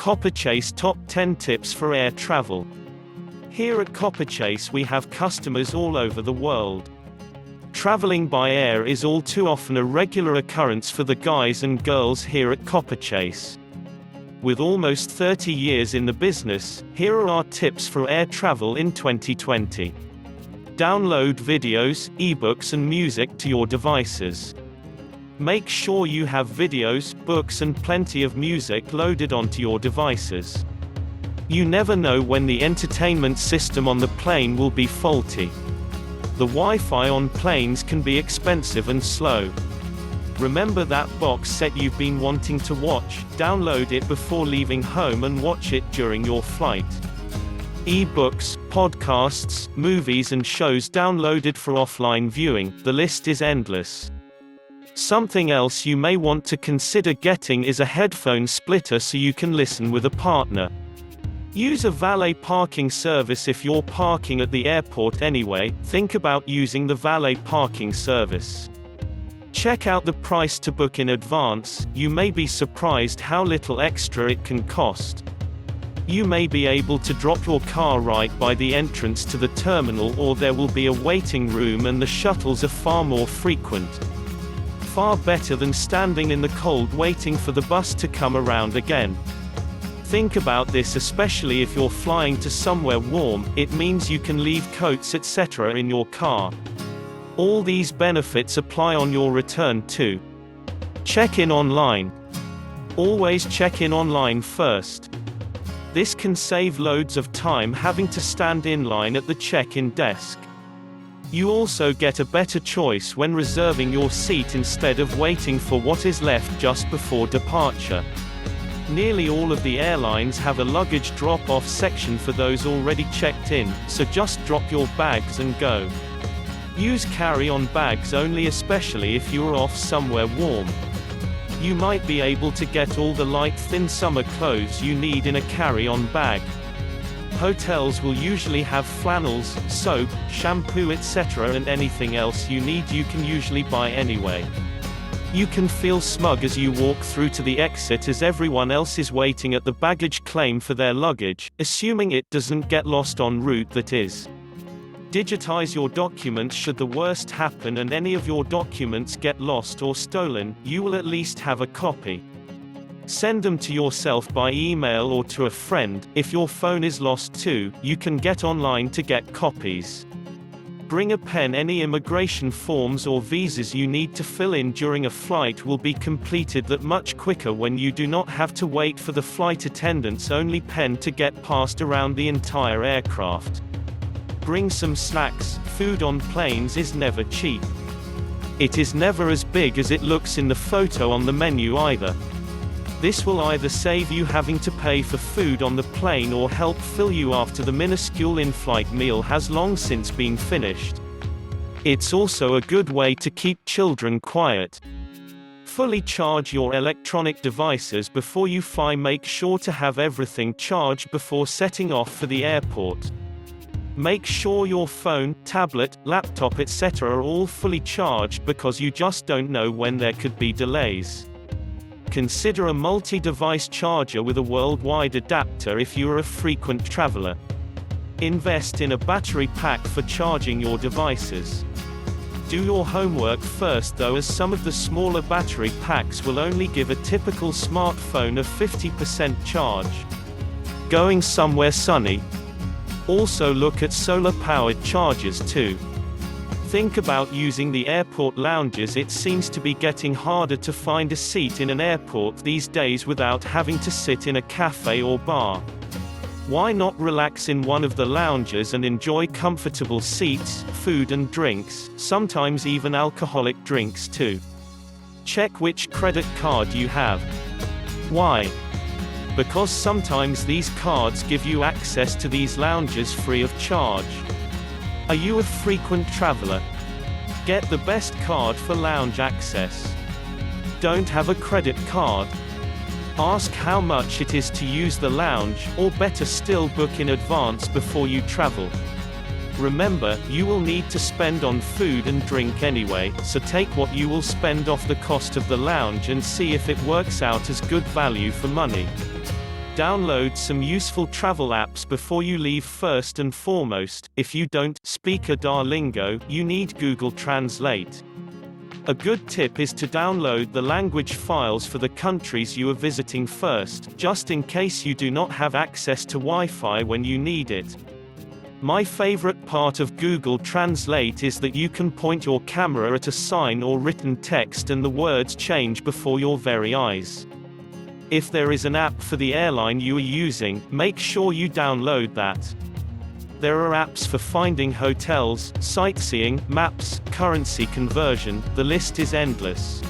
Copperchase Top 10 Tips for Air Travel. Here at Copperchase we have customers all over the world. Traveling by air is all too often a regular occurrence for the guys and girls here at Copperchase. With almost 30 years in the business, here are our tips for air travel in 2020. Download videos, ebooks and music to your devices. Make sure you have videos, books and plenty of music loaded onto your devices. You never know when the entertainment system on the plane will be faulty. The Wi-Fi on planes can be expensive and slow. Remember that box set you've been wanting to watch, download it before leaving home and watch it during your flight. E-books, podcasts, movies and shows downloaded for offline viewing, the list is endless. Something else you may want to consider getting is a headphone splitter so you can listen with a partner. Use a valet parking service if you're parking at the airport anyway. Think about using the valet parking service. Check out the price to book in advance. You may be surprised how little extra it can cost. You may be able to drop your car right by the entrance to the terminal, or there will be a waiting room and the shuttles are far more frequent. Far better than standing in the cold waiting for the bus to come around again. Think about this, especially if you're flying to somewhere warm. It means you can leave coats etc. in your car. All these benefits apply on your return too. Check in online. Always check in online first. This can save loads of time having to stand in line at the check-in desk. You also get a better choice when reserving your seat instead of waiting for what is left just before departure. Nearly all of the airlines have a luggage drop-off section for those already checked in, so just drop your bags and go. Use carry-on bags only, especially if you are off somewhere warm. You might be able to get all the light thin summer clothes you need in a carry-on bag. Hotels will usually have flannels, soap, shampoo etc. and anything else you need you can usually buy anyway. You can feel smug as you walk through to the exit as everyone else is waiting at the baggage claim for their luggage, assuming it doesn't get lost en route, that is. Digitize your documents should the worst happen and any of your documents get lost or stolen. You will at least have a copy. Send them to yourself by email or to a friend. If your phone is lost too, you can get online to get copies. Bring a pen. Any immigration forms or visas you need to fill in during a flight will be completed that much quicker when you do not have to wait for the flight attendant's only pen to get passed around the entire aircraft. Bring some snacks. Food on planes is never cheap. It is never as big as it looks in the photo on the menu either. This will either save you having to pay for food on the plane or help fill you after the minuscule in-flight meal has long since been finished. It's also a good way to keep children quiet. Fully charge your electronic devices before you fly. Make sure to have everything charged before setting off for the airport. Make sure your phone, tablet, laptop etc. are all fully charged because you just don't know when there could be delays. Consider a multi-device charger with a worldwide adapter if you are a frequent traveler. Invest in a battery pack for charging your devices. Do your homework first though, as some of the smaller battery packs will only give a typical smartphone a 50% charge. Going somewhere sunny? Also look at solar-powered chargers too. Think about using the airport lounges. It seems to be getting harder to find a seat in an airport these days without having to sit in a cafe or bar. Why not relax in one of the lounges and enjoy comfortable seats, food and drinks, sometimes even alcoholic drinks too. Check which credit card you have. Why? Because sometimes these cards give you access to these lounges free of charge. Are you a frequent traveler? Get the best card for lounge access. Don't have a credit card? Ask how much it is to use the lounge, or better still, book in advance before you travel. Remember, you will need to spend on food and drink anyway, so take what you will spend off the cost of the lounge and see if it works out as good value for money. Download some useful travel apps before you leave. First and foremost, if you don't speak a lingo, you need Google Translate. A good tip is to download the language files for the countries you are visiting first, just in case you do not have access to Wi-Fi when you need it. My favorite part of Google Translate is that you can point your camera at a sign or written text and the words change before your very eyes. If there is an app for the airline you are using, make sure you download that. There are apps for finding hotels, sightseeing, maps, currency conversion, the list is endless.